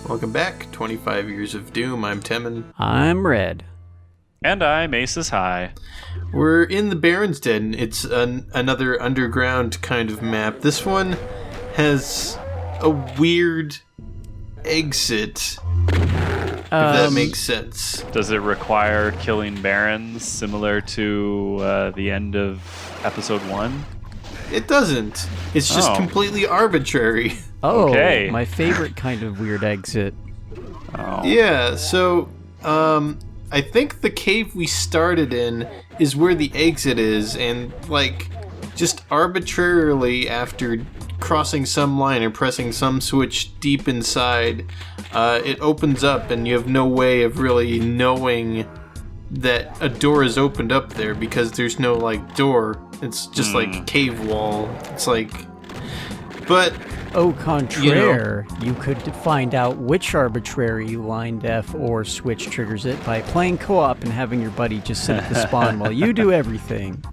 Welcome back, 25 Years of Doom. I'm Temin. I'm Red. And I'm Aces High. We're in the Baron's Den. It's another underground kind of map. This one has a weird exit, if that makes sense. Does it require killing barons similar to the end of episode 1? It doesn't. It's just completely arbitrary. Oh, okay. My favorite kind of weird exit. Oh. Yeah, so I think the cave we started in is where the exit is, and just arbitrarily after crossing some line or pressing some switch deep inside, it opens up and you have no way of really knowing that a door is opened up there because there's no door. It's just like a cave wall. It's but Au contraire, you could find out which arbitrary line def or switch triggers it by playing co-op and having your buddy just sit at the spawn while you do everything.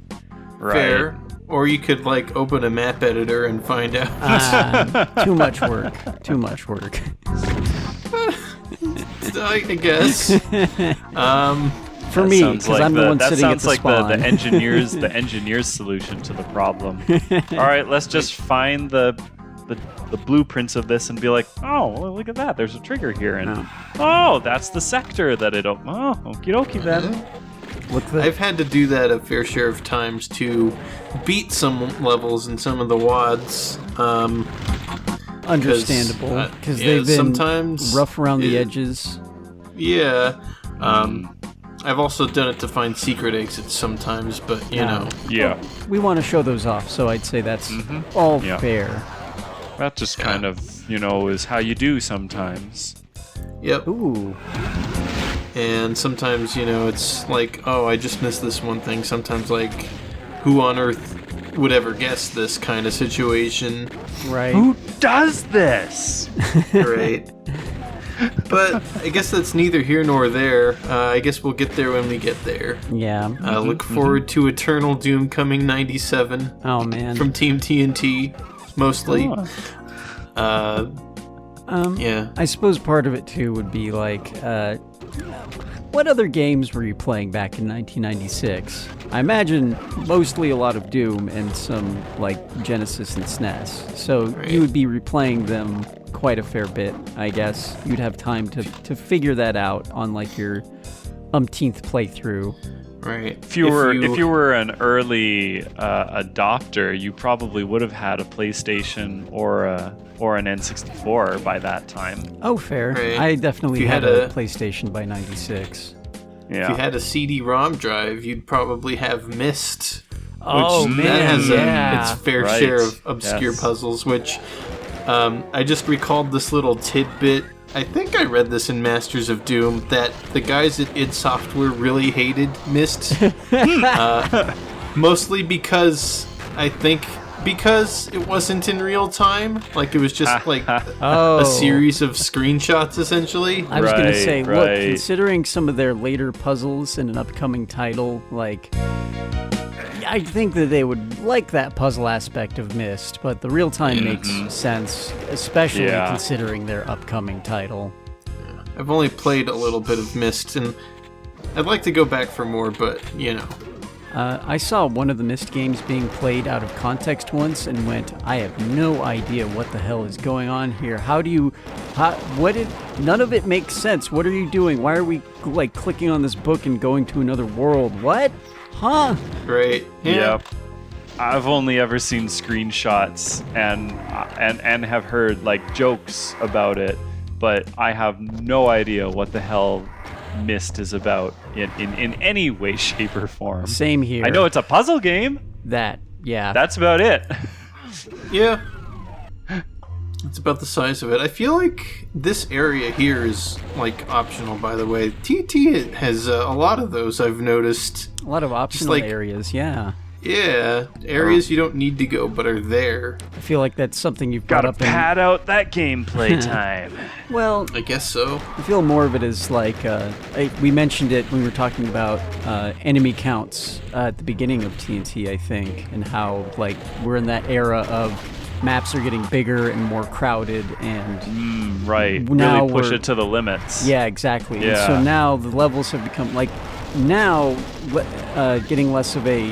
Right. Fair. Or you could open a map editor and find out. Too much work. Too much work. I guess. For me, because I'm the one sitting at the spawn. That sounds like the engineer's solution to the problem. All right, let's just find the blueprints of this and be like, oh, well, look at that. There's a trigger here, and oh, that's the sector that it. Oh, okie dokie then. I've had to do that a fair share of times to beat some levels in some of the WADs. Understandable, because they've been sometimes rough around the edges. Yeah. I've also done it to find secret exits sometimes, but you know. Yeah. We want to show those off, so I'd say that's all fair. That just kind of, is how you do sometimes. Yep. Ooh. And sometimes, it's oh, I just missed this one thing. Sometimes, who on earth would ever guess this kind of situation? Right. Who does this? Right. But I guess that's neither here nor there. I guess we'll get there when we get there. Yeah. Look forward to Eternal Doom coming 97. Oh, man. From Team TNT, mostly. Yeah. I suppose part of it, too, would be what other games were you playing back in 1996? I imagine mostly a lot of Doom and some, Genesis and SNES. So you would be replaying them quite a fair bit, I guess. You'd have time to figure that out on, your umpteenth playthrough. Right. If you were an early adopter, you probably would have had a PlayStation or an N64 by that time. Oh, fair. Right. I definitely had a PlayStation by 96. Yeah. If you had a CD-ROM drive, you'd probably have Myst. Oh, which man, that has its fair share of obscure puzzles, which I just recalled this little tidbit. I think I read this in Masters of Doom, that the guys at id Software really hated Myst. Mostly because it wasn't in real time. It was just a series of screenshots, essentially. I was going to say, look, considering some of their later puzzles in an upcoming title, I think that they would like that puzzle aspect of Myst, but the real time makes sense, especially considering their upcoming title. I've only played a little bit of Myst, and I'd like to go back for more, but, I saw one of the Myst games being played out of context once and went, I have no idea what the hell is going on here. None of it makes sense. What are you doing? Why are we, clicking on this book and going to another world? What? Huh? Right. Yeah. Yep. I've only ever seen screenshots and have heard jokes about it, but I have no idea what the hell Myst is about in any way, shape, or form. Same here. I know it's a puzzle game. Yeah. That's about it. Yeah. It's about the size of it. I feel like this area here is optional, by the way. TT has a lot of those, I've noticed. A lot of optional areas, yeah. Yeah, areas you don't need to go but are there. I feel like that's something you've got to pad out that gameplay time. Well, I guess so. I feel more of it as we mentioned it when we were talking about enemy counts at the beginning of TNT, I think, and how we're in that era of maps are getting bigger and more crowded, and Right. Now Really push we're- it to the limits. yeah, exactly. And Yeah. so now the levels have become like now getting less of a.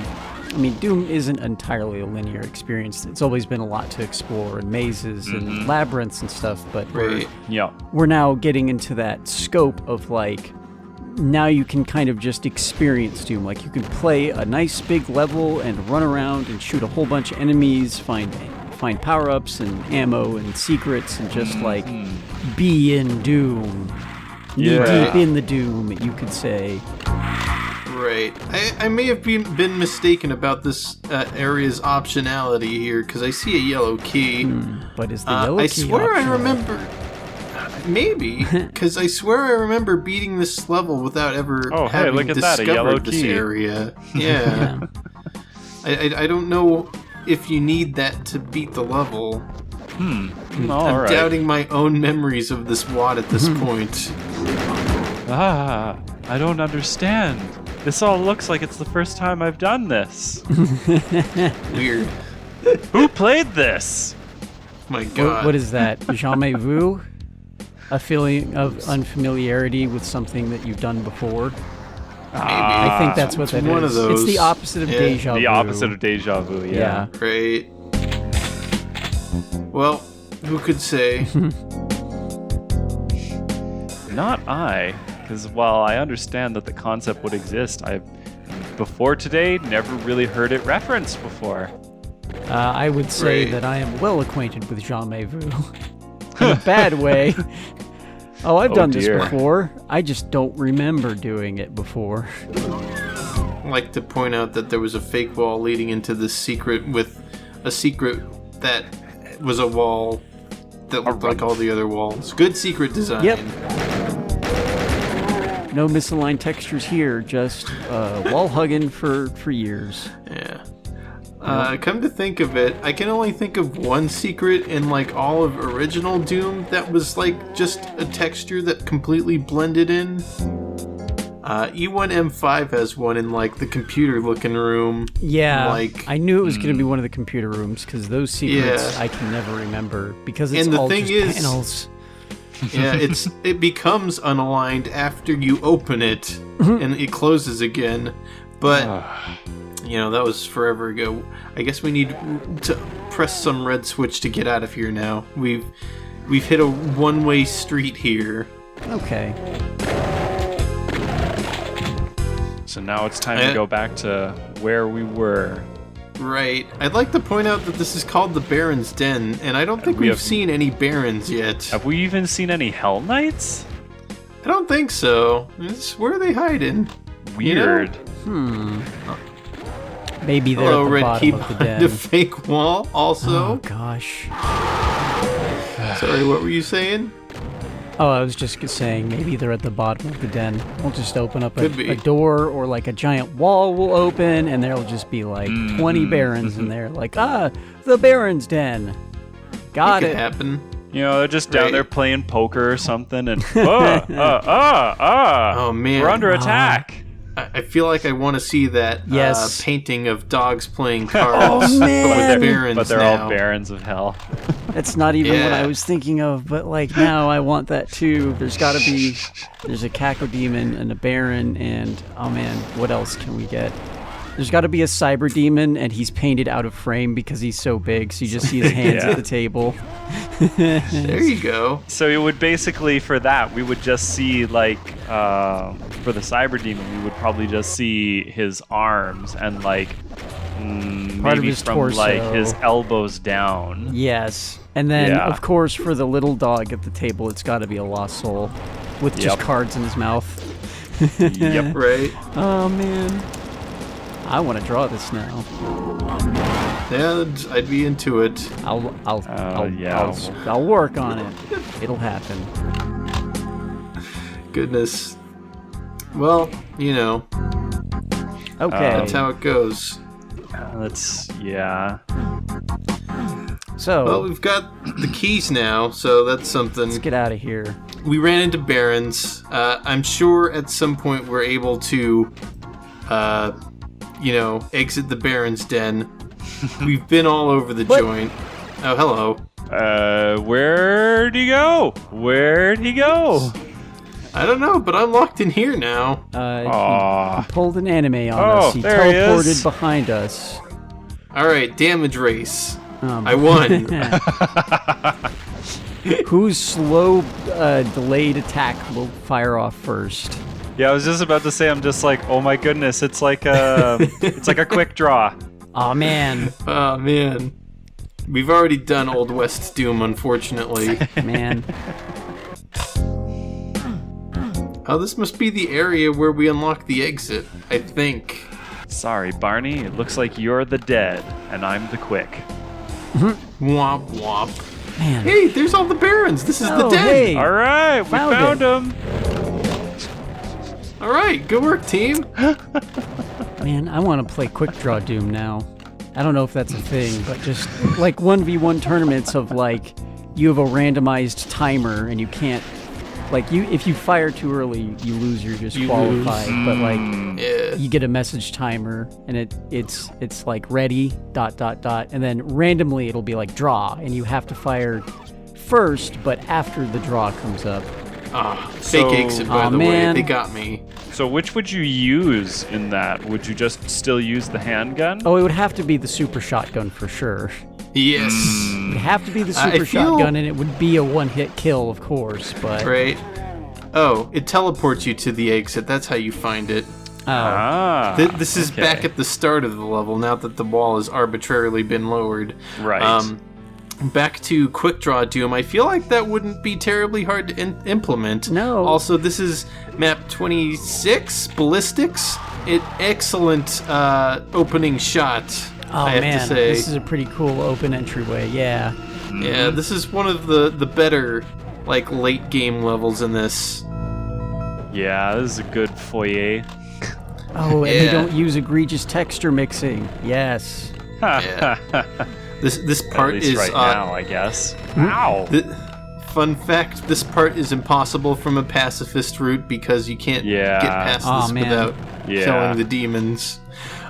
I mean, Doom isn't entirely a linear experience. It's always been a lot to explore, and mazes and labyrinths and stuff. But Right. Yeah. we're now getting into that scope of like. Now you can kind of just experience Doom. Like you can play a nice big level and run around and shoot a whole bunch of enemies, find power-ups and ammo and secrets, and just like be in Doom. Knee Yeah. deep in the Doom, you could say. Right. I may have been mistaken about this area's optionality here, because I see a yellow key. But is the yellow I key swear I optional? remember... Maybe, because I swear I remember beating this level without ever Oh, hey, having look at that, a discovered yellow this key. area. Yeah. I don't know if you need that to beat the level. All I'm right. doubting my own memories of this wad at this point. I don't understand. This all looks like it's the first time I've done this. Weird. Who played this? My God. What is that? Jamais vu? A feeling of unfamiliarity with something that you've done before? I think that's what that is. one of those. It's the opposite of Yeah. deja vu. The opposite of deja vu, Yeah. Right. Well, who could say? Not I, because while I understand that the concept would exist, I've before today never really heard it referenced before. I would say Right. that I am well acquainted with jamais vu. In a bad way. Oh, I've done dear. this before. I just don't remember doing it before. I'd like to point out that there was a fake wall leading into this secret with a secret that was a wall that looked like all the other walls. Good secret design. Yep. No misaligned textures here, just wall hugging for years. Yeah. Come to think of it, I can only think of one secret in like all of original Doom that was like just a texture that completely blended in. E1M5 has one in like the computer looking room. Yeah, Like- I knew it was going to be one of the computer rooms because those secrets Yeah. I can never remember because it's And the all thing just is- panels. Yeah, it becomes unaligned after you open it and it closes again. But you know, that was forever ago. I guess we need to press some red switch to get out of here now. We've hit a one-way street here. Okay. So now it's time to go back to where we were. Right. I'd like to point out that this is called the Baron's Den, and I don't think We we've have- seen any Barons yet. Have we even seen any Hell Knights? I don't think so. Where are they hiding? You know? Weird. Maybe they're Hello, at the Red bottom Key of the behind den. a fake wall, also. Oh gosh. Sorry, what were you saying? Oh, I was just saying maybe they're at the bottom of the den. We'll just open up Could be. a door or like a giant wall will open and there'll just be like 20 barons in there. Like, the Baron's Den. Got It it. could happen. You know, they're just down Right. there playing poker or something, and Oh, man. we're under attack. I feel like I want to see that Yes. painting of dogs playing cards. Oh, man. But with Barons But they're now. all barons of hell. That's not even what Yeah. I was thinking of, but like now I want that too. There's a cacodemon and a baron and oh man, what else can we get? There's got to be a cyber demon and he's painted out of frame because he's so big, so you just see his hands Yeah. at the table. There you go. So it would basically, for that, we would just see, like, for the Cyber Demon, we would probably just see his arms and, like, Part of maybe his from, torso. like, his elbows down. Yes. And then, Yeah. of course, for the little dog at the table, it's got to be a lost soul with just Yep. cards in his mouth. Yep. Right? Oh, man. I want to draw this now. Yeah, I'd be into it. I'll yeah. I'll work on it. It'll happen. Goodness. Well, you know, Okay. that's how it goes. Yeah. So, Well, we've got the keys now, so that's something. let's get out of here. We ran into Barons. I'm sure at some point we're able to, exit the Baron's Den. We've been all over the joint. Oh, hello. Where'd he go? Where'd he go? I don't know, but I'm locked in here now. He pulled an anime on us. He there he teleported is. behind us. All right, damage race. I won. Whose slow, delayed attack will fire off first? Yeah, I was just about to say. I'm just like, oh my goodness, it's like a quick draw. Oh man, Oh, man. We've already done Old West Doom, unfortunately. man. Oh, this must be the area where we unlock the exit, I think. Sorry, Barney. It looks like you're the dead, and I'm the quick. Womp womp. Man. Hey, there's all the barons. This is the Oh, den. hey. All right, we Found found him. All right, good work, team. Man, I want to play Quick Draw Doom now. I don't know if that's a thing, but just like 1v1 tournaments of like, you have a randomized timer and you can't, like if you fire too early, you lose, you're disqualified. But like, Yeah. you get a message timer and it's like ready, ... and then randomly it'll be like draw, and you have to fire first, but after the draw comes up. Fake exit, by the man. way. They got me. So which would you use in that? Would you just still use the handgun? Oh, it would have to be the super shotgun for sure. Yes. It would have to be the I super feel- shotgun, and it would be a one-hit kill, of course, but... Right. Oh, it teleports you to the exit. That's how you find it. Oh, Ah. This is okay. back at the start of the level, now that the wall has arbitrarily been lowered. Right. Back to Quick Draw Doom, I feel like that wouldn't be terribly hard to implement. No. Also, this is map 26, Ballistics. Excellent opening shot, I have man, to say. this is a pretty cool open entryway, yeah. Yeah, this is one of the better, like, late game levels in this. Yeah, this is a good foyer. Oh, and they Yeah. don't use egregious texture mixing. Yes. Yeah. This At part least is right now, I guess. Ow! fun fact, this part is impossible from a pacifist route because you can't Yeah. get past Aw, this man. without Yeah. killing the demons.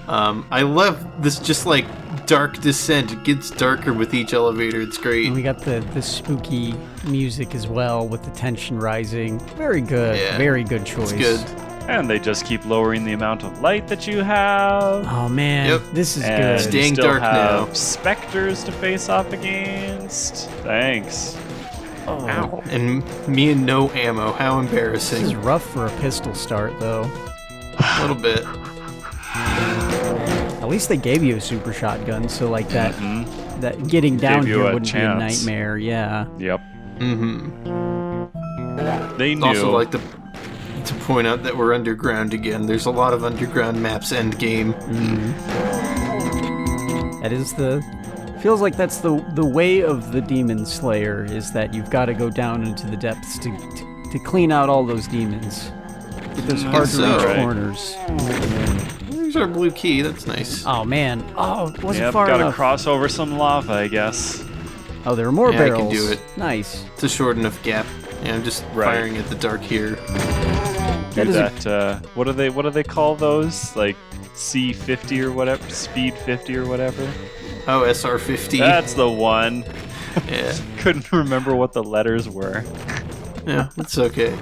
I love this just like dark descent. It gets darker with each elevator. It's great. And we got the spooky music as well with the tension rising. Very good. Yeah. Very good choice. It's good. And they just keep lowering the amount of light that you have. Oh man, Yep. this is And good. Stay- Staying you still dark have now. specters to face off against. Thanks. Oh. And me and no ammo. How This is embarrassing. rough for a pistol start though. A little bit. At least they gave you a super shotgun, so like that getting down Gave you here a wouldn't chance. be a nightmare. Yeah. Yep. Mm-hmm. They knew. Also like to point out that we're underground again. There's a lot of underground maps end game. That is feels like that's the way of the demon slayer, is that you've got to go down into the depths to clean out all those demons. Get those hard to so. reach Right. corners. There's our blue key. That's nice. Oh man. Oh, it wasn't Yep, far gotta enough. cross over some lava, I guess. Oh, there are more Yeah, I can barrels. do it. Nice. It's a short enough gap. Yeah, I'm just Right. firing at the dark here. Do That is that. What do they call those? Like C50 or whatever, Speed 50 or whatever. Oh, SR50. That's the one. Yeah, Couldn't remember what the letters were. yeah, that's okay.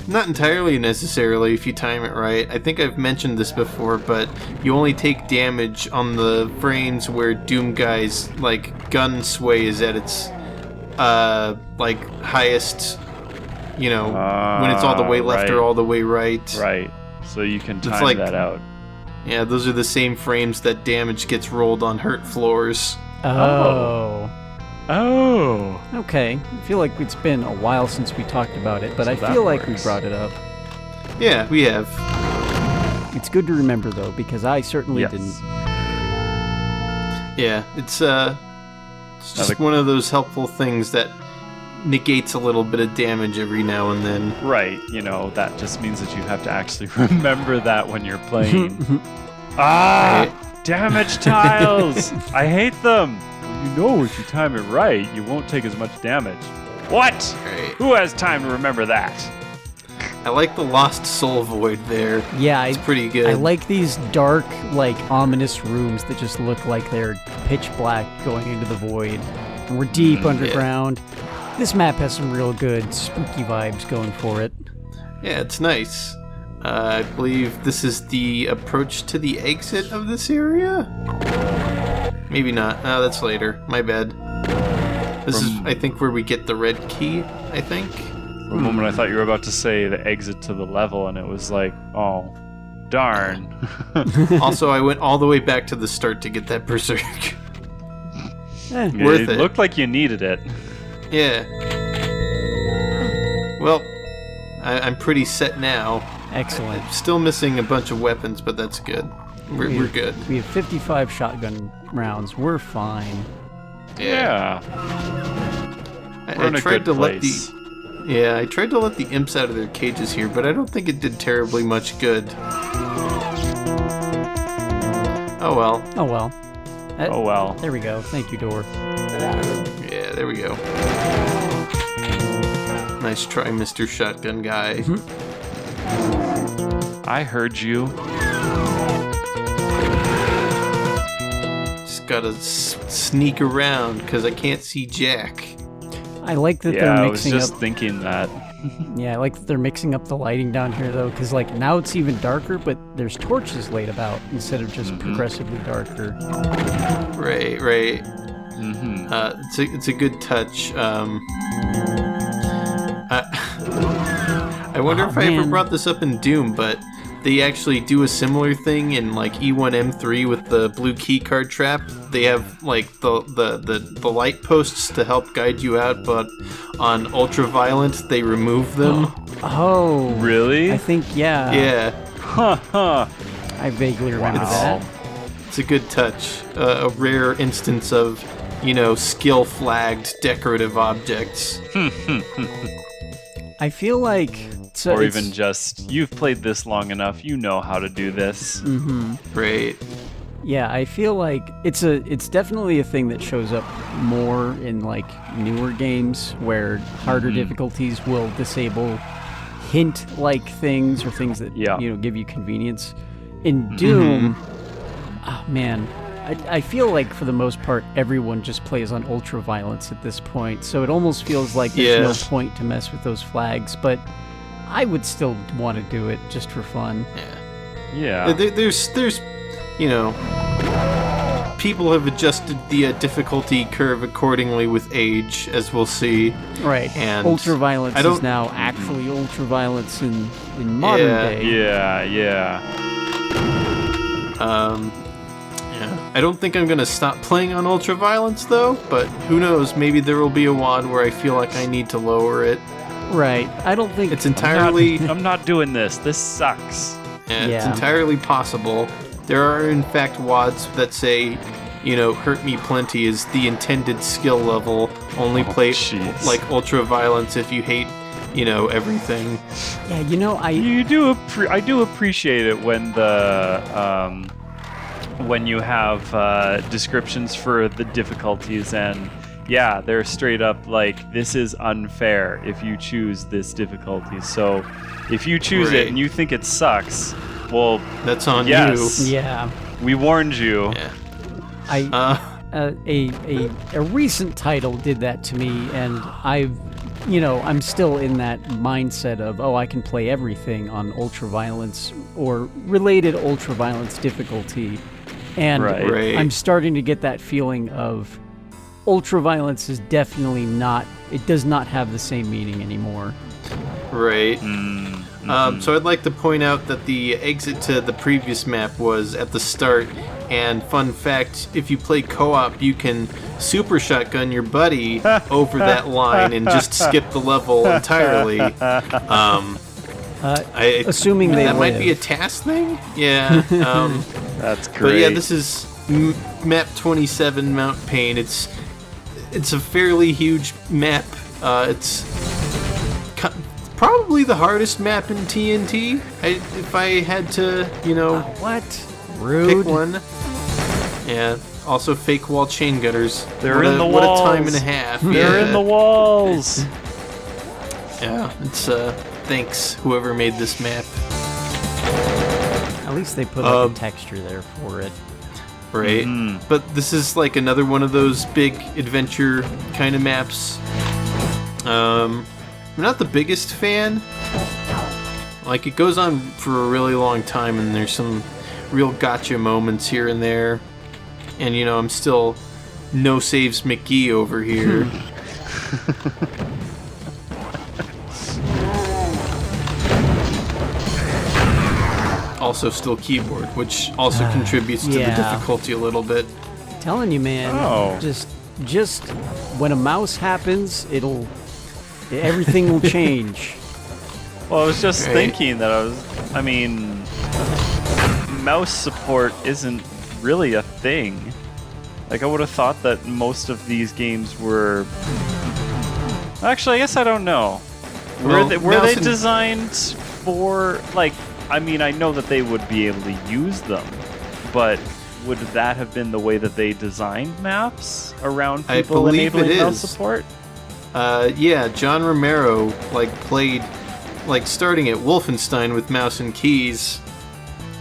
Not entirely necessarily if you time it right. I think I've mentioned this before, but you only take damage on the frames where Doom Guy's like gun sway is at its like highest. You know, when it's all the way left right. or all the way right. Right. So you can time like- that out. Yeah, those are the same frames that damage gets rolled on hurt floors. Oh. Oh. Okay. I feel like it's been a while since we talked about it, but So I that feel like we works. brought it up. Yeah, we have. It's good to remember though, because I certainly Yes. didn't. Yeah, it's just Another- one of those helpful things that negates a little bit of damage every now and then. Right. You know, that just means that you have to actually remember that when you're playing. Ah! Damage tiles! I hate them! Well, you know if you time it right, you won't take as much damage. What? Right. Who has time to remember that? I like the Lost Soul Void there. Yeah, It's pretty good. I like these dark, like, ominous rooms that just look like they're pitch black going into the void. And we're deep underground. This map has some real good spooky vibes going for it. Yeah, it's nice. I believe this is the approach to the exit of this area? Maybe not. No, that's later. My bad. This is, I think, where we get the red key, I think. For a moment, I thought you were about to say the exit to the level, and it was like, oh, darn. Also, I went all the way back to the start to get that Berserk. Worth It it. looked like you needed it. Yeah. Well, I'm pretty set now. Excellent. Still missing a bunch of weapons, but that's good. We're good. We have 55 shotgun rounds. We're fine. Yeah. We're I in a tried good to let place. the I tried to let the imps out of their cages here, but I don't think it did terribly much good. Oh well. Oh well. Oh well. There we go. Thank you, door. Yeah, there we go. Nice try, Mr. Shotgun Guy. I heard you. Just gotta sneak around because I can't see Jack. I like that Yeah, they're I was mixing just up. thinking that. Yeah, I like that they're mixing up the lighting down here though, because like now it's even darker, but there's torches laid about instead of just progressively darker. Right. Mm-hmm. It's a good touch. I wonder if I ever man. brought this up in Doom, but they actually do a similar thing in like E1M3 with the blue key card trap. They have like the light posts to help guide you out, but on Ultraviolent they remove them. Oh, Really? I think yeah. Yeah, Huh. I vaguely remember Wow. that. it's a good touch. A rare instance of, skill flagged decorative objects. I feel like so Or it's- even just, you've played this long enough, you know how to do this. Right. Yeah, I feel like it's definitely a thing that shows up more in like newer games where harder difficulties will disable hint like things or things that Yeah. give you convenience. In Doom, oh man, I feel like for the most part everyone just plays on ultra violence at this point, so it almost feels like there's Yeah. no point to mess with those flags, but I would still want to do it just for fun. Yeah. There's people have adjusted the difficulty curve accordingly with age, as we'll see. Right. And Ultraviolence I don't- is now actually ultraviolence in modern Yeah. day. Yeah. I don't think I'm gonna stop playing on Ultraviolence though, but who knows? Maybe there will be a WAD where I feel like I need to lower it. Right. I don't think It's entirely, I'm not doing this. This sucks. it's Yeah. entirely possible. There are in fact WADs that say, hurt me plenty is the intended skill level. Only play jeez. like Ultraviolence if you hate, everything. Yeah, I do appreciate it when when you have descriptions for the difficulties, and yeah, they're straight up like, this is unfair if you choose this difficulty. So if you choose Right. it and you think it sucks, well, That's on Yes. you. yeah. we warned you. Yeah. I a recent title did that to me, and I'm still in that mindset of, I can play everything on ultraviolence or related ultraviolence difficulty. And Right. I'm starting to get that feeling of ultraviolence is definitely not, it does not have the same meaning anymore. Right. So I'd like to point out that the exit to the previous map was at the start, and fun fact, if you play co-op, you can super shotgun your buddy over that line and just skip the level entirely. Assuming they that might be a live. task thing? Yeah. That's great. But yeah, this is map 27, Mount Pain. It's a fairly huge map. It's probably the hardest map in TNT. If I had to, What? pick Rude. one. Yeah. Also, fake wall chain gunners. They're what in a, the What a time walls. and a half. They're yeah. in the walls. Yeah. It's Thanks, whoever made this map. At least they put like a texture there for it. Right? But this is like another one of those big adventure kind of maps. I'm not the biggest fan. Like, it goes on for a really long time, and there's some real gotcha moments here and there. And, you know, I'm still no saves McGee over here. Also still keyboard, which also contributes to the difficulty a little bit. Telling you, man. Oh. Just when a mouse happens, everything will change. Well, I was just Right. thinking that I mean, mouse support isn't really a thing. Like, I would have thought that most of these games were... Actually, I guess I don't know. Well, were they mouse and- designed for, like, I mean, I know that they would be able to use them, but would that have been the way that they designed maps around I people believe enabling it mouse is. support? Yeah, John Romero, like, played, like, starting at Wolfenstein with mouse and keys.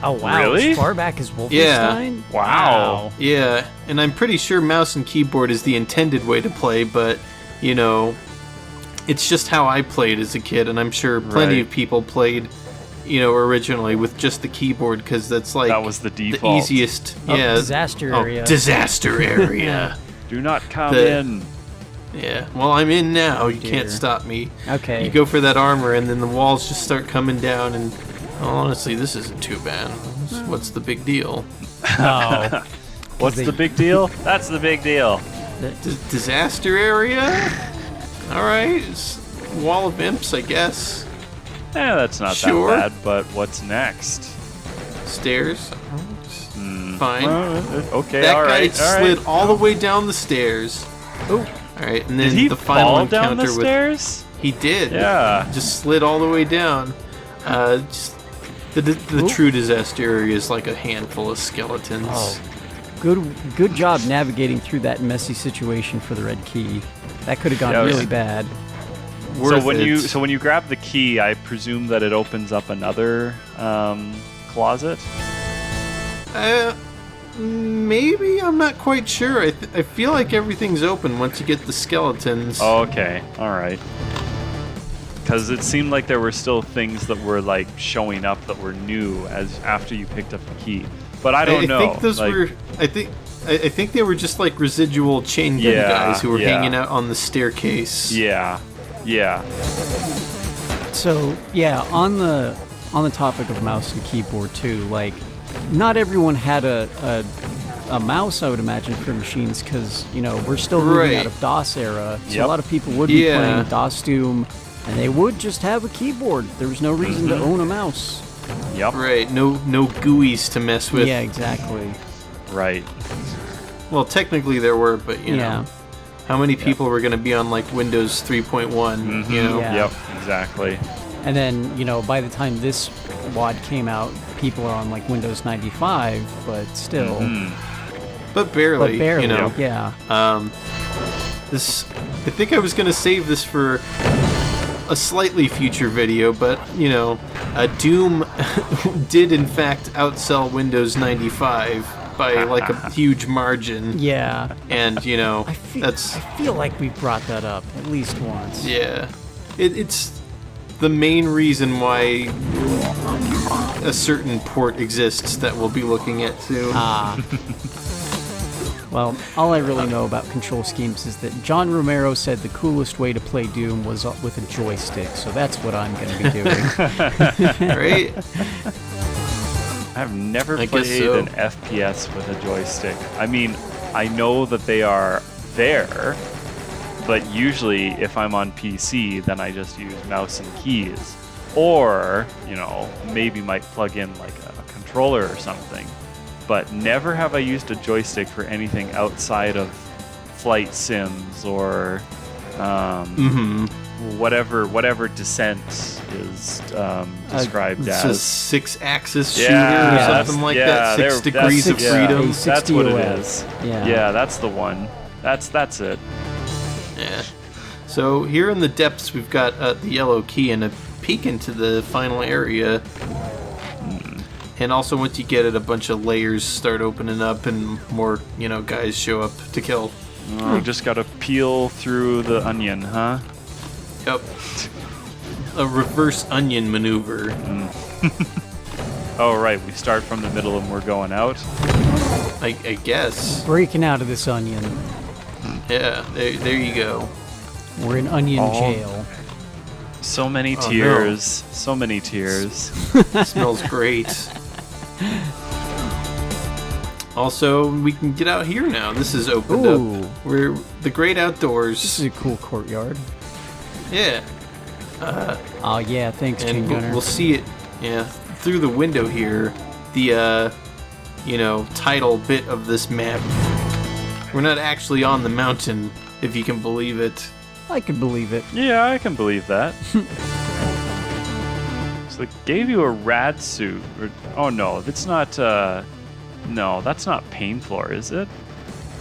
Oh, wow. Really? As far back as Wolfenstein? Yeah. Wow. Yeah, and I'm pretty sure mouse and keyboard is the intended way to play, but, you know, it's just how I played as a kid, and I'm sure plenty Right. of people played, you know, originally with just the keyboard, because that's, like, That was the the default. easiest. Oh, yeah. disaster area. Disaster area. Do not come The- in. Yeah, well, I'm in now. You Dear. can't stop me. Okay. You go for that armor, and then the walls just start coming down, and honestly, this isn't too bad. What's the big deal? Oh. What's the big deal? That's the big deal. Disaster area? Alright, wall of imps, I guess. That's not Sure. that bad, but what's next? Stairs? Fine. Okay, That all guy right, all slid right. all the way down the stairs. Oh. Alright, and then Did he the final fall encounter down the with... stairs? He did. Yeah. Just slid all the way down. Just the true disaster area is like a handful of skeletons. Oh. Good job navigating through that messy situation for the red key. That could have gone Yeah, really yeah. bad. Worth So when you grab the key, I presume that it opens up another closet. Maybe, I'm not quite sure. I feel like everything's open once you get the skeletons. Oh, okay, all right. Because it seemed like there were still things that were like showing up that were new as after you picked up the key. But I don't know. I think those like, were. I think they were just like residual chain gun Yeah, guys who were yeah. hanging out on the staircase. Yeah. So yeah, on the topic of mouse and keyboard too, like not everyone had a mouse, I would imagine, for machines, because you know we're still moving Right. out of DOS era, so Yep. a lot of people would be Yeah. playing DOS Doom, and they would just have a keyboard. There was no reason to own a mouse. Yep. Right. No GUIs to mess with. Yeah, exactly. Right. Well, technically there were, but you Yeah. know, how many people were going to be on like Windows 3.1? You know. Yeah. Yep. Exactly. And then, you know, by the time this WAD came out, people are on like Windows 95, but still. But barely. But barely, You know. yeah. This. I think I was going to save this for a slightly future video, but you know, Doom did in fact outsell Windows 95 by like a huge margin. Yeah. And you know, I feel like we brought that up at least once. yeah, it's the main reason why a certain port exists that we'll be looking at too. Well, all I really know about control schemes is that John Romero said the coolest way to play Doom was with a joystick, so that's what I'm going to be doing. Right? I've never I guess played so. an FPS with a joystick. I mean, I know that they are there, but usually if I'm on PC, then I just use mouse and keys. Or, you know, maybe might plug in like a controller or something. But never have I used a joystick for anything outside of flight sims or whatever Descent is described It's a as. 6-axis shooter Yeah, or that's- something like yeah, that. 6 there- degrees of that's- freedom. yeah. That's what it 60 is. Yeah. Yeah, that's the one. That's it. Yeah. So here in the depths, we've got the yellow key and a peek into the final area. And also, once you get it, a bunch of layers start opening up, and more, guys show up to kill. Oh, just gotta peel through the onion, huh? Yep. A reverse onion maneuver. Oh, right. We start from the middle and we're going out. I guess. Breaking out of this onion. Yeah, there you go. We're in onion Oh. jail. So many Oh, tears. So many tears. Smells great. Also, we can get out here now. This is opened Ooh. up. We're the great outdoors. This is a cool courtyard. Yeah. Oh yeah, thanks, Chain And Gunner. we'll see it, through the window here. The, title bit of this map. We're not actually on the mountain, if you can believe it. I could believe it. Yeah, I can believe that. So it gave you a rad suit. Oh no, that's not. No, that's not pain floor, is it?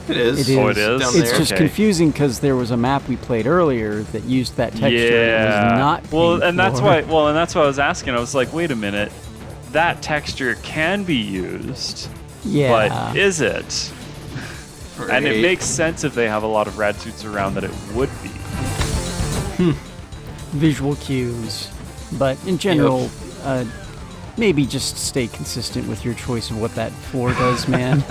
It is. It is. Oh, it is? Down It's there. just Okay. confusing because there was a map we played earlier that used that texture. And it was not Well, and that's painful. why. Well, and that's why I was asking. I was like, wait a minute, that texture can be used, Yeah. but is it? And it Right. makes sense if they have a lot of rad suits around that it would be. Visual cues. But in general, maybe just stay consistent with your choice of what that floor does, man.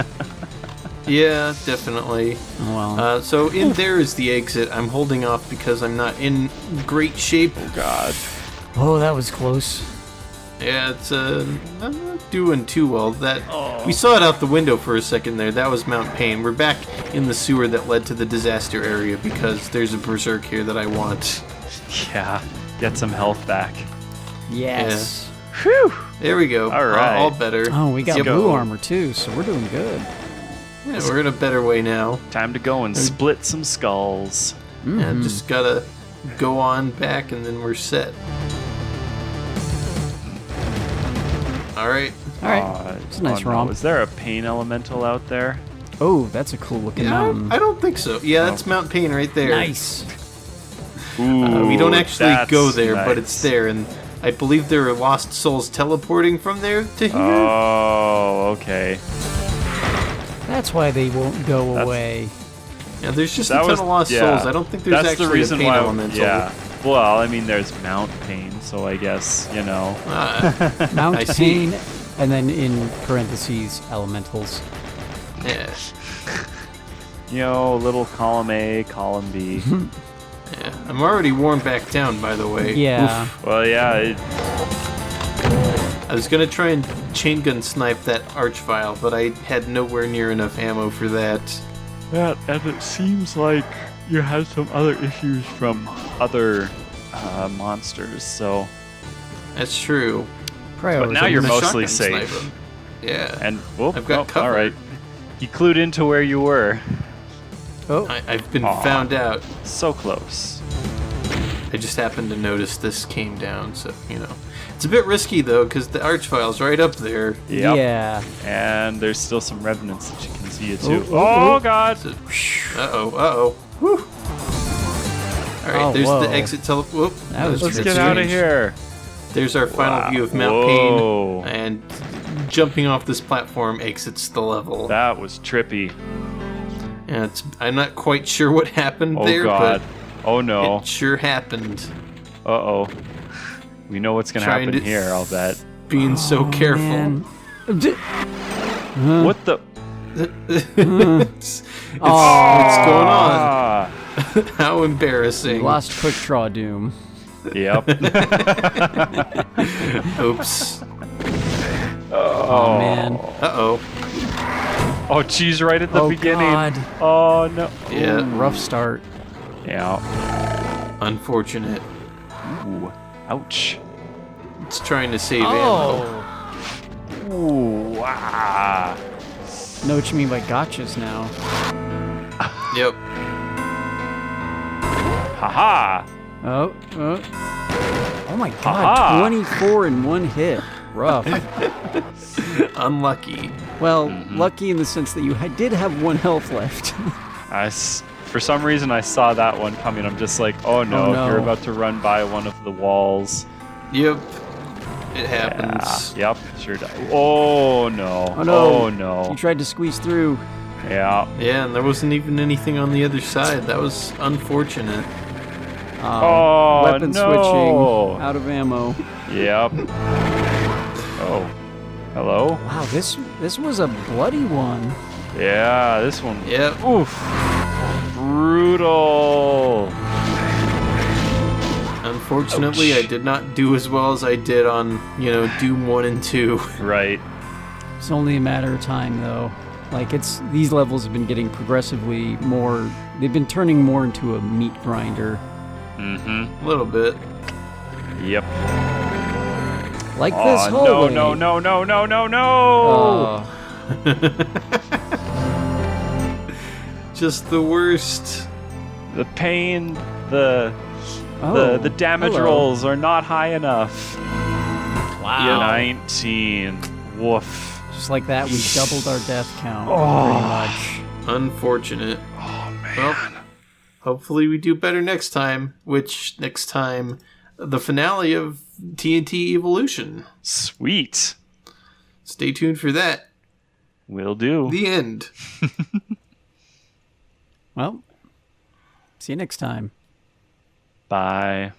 Yeah, definitely. Oh, well. So in there is the exit. I'm holding off because I'm not in great shape. God. Oh, that was close. Yeah, it's I'm not doing too well. We saw it out the window for a second there. That was Mount Pain. We're back in the sewer that led to the disaster area because there's a berserk here that I want. Yeah. Get some health back. Yes. Whew. There we go. All right. All better. Oh, we got Yep. blue armor too, so we're doing good. Yeah, we're in a better way now. Time to go and split some skulls. Yeah, just gotta go on back and then we're set. All right. All right. It's a nice romp. Is there a pain elemental out there? Oh, that's a cool looking Yeah, mountain. I don't think so. Yeah, that's Mount Pain right there. Nice. Ooh, We don't actually that's go there, but nice. it's there, and I believe there are lost souls teleporting from there to here. Oh, okay. That's why they won't go away. Yeah, there's just a That ton was of lost yeah. souls. I don't think there's That's actually the reason a pain why. elemental. Yeah. Well, I mean, there's Mount Pain, so I guess Mount I see. Pain, and then in parentheses, elementals. Yeah. little column A, column B. Yeah. I'm already worn back down, by the way. Yeah. Oof. Well, yeah. I was gonna try and chain gun snipe that archvile, but I had nowhere near enough ammo for that. And it seems like you had some other issues from other monsters, so. That's true. But now you're I'm gonna mostly shotgun safe. snipe 'em. Yeah. And whoop, I've got cover. all right. You clued into where you were. Oh, I've been Aw. found out. So close. I just happened to notice this came down, so, It's a bit risky, though, because the archvile's right up there. Yep. yeah. And there's still some revenants that you can see it too. Oh, oh, oh. God! So, uh-oh. Whew. All right, Oh, there's whoa. the exit Whoop. That was Let's That's get out of strange. here. There's our final Wow. view of Mount Whoa. Pain, and jumping off this platform exits the level. That was trippy. Yeah, I'm not quite sure what happened Oh there, God. Oh but no. it sure happened. Uh-oh. We know what's gonna Trying happen to- here, I'll bet. Being so careful. Man. What the? It's what's going on? Ah. How embarrassing. Lost quick draw doom. Yep. Oops. Oh, man. Uh-oh. Oh, geez, right at the Oh, beginning. God. Oh, no. Yeah, Rough start. Yeah. unfortunate. Ooh. Ouch. It's trying to save ammo. Ooh. Ah. Know what you mean by gotchas now. Yep. Haha. Oh. Oh my God. Ha-ha. 24 in one hit. Rough. Unlucky. Well, lucky in the sense that you did have one health left. For some reason, I saw that one coming. I'm just like, oh no, Oh, no. you're about to run by one of the walls. Yep. It happens. Yep, sure does. Oh no. Oh no. Oh no. You tried to squeeze through. Yeah. Yeah, and there wasn't even anything on the other side. That was unfortunate. Weapon no. switching. Out of ammo. Yep. Oh. Hello? Wow, this was a bloody one. Yeah, this one. Yep. Oof. Brutal. Unfortunately, Ouch. I did not do as well as I did on, Doom 1 and 2. Right. It's only a matter of time, though. Like, these levels have been getting progressively more... They've been turning more into a meat grinder. Mm-hmm. A little bit. Yep. Like this hallway. No. Just the worst. The pain, the damage hello. rolls are not high enough. Wow. 19. Woof. Just like that, we doubled our death count, Oh. pretty much. Unfortunate. Oh man. Well, hopefully we do better next time, which next time, the finale of TNT Evilution. Sweet. Stay tuned for that. Will do. The end. Well, see you next time. Bye.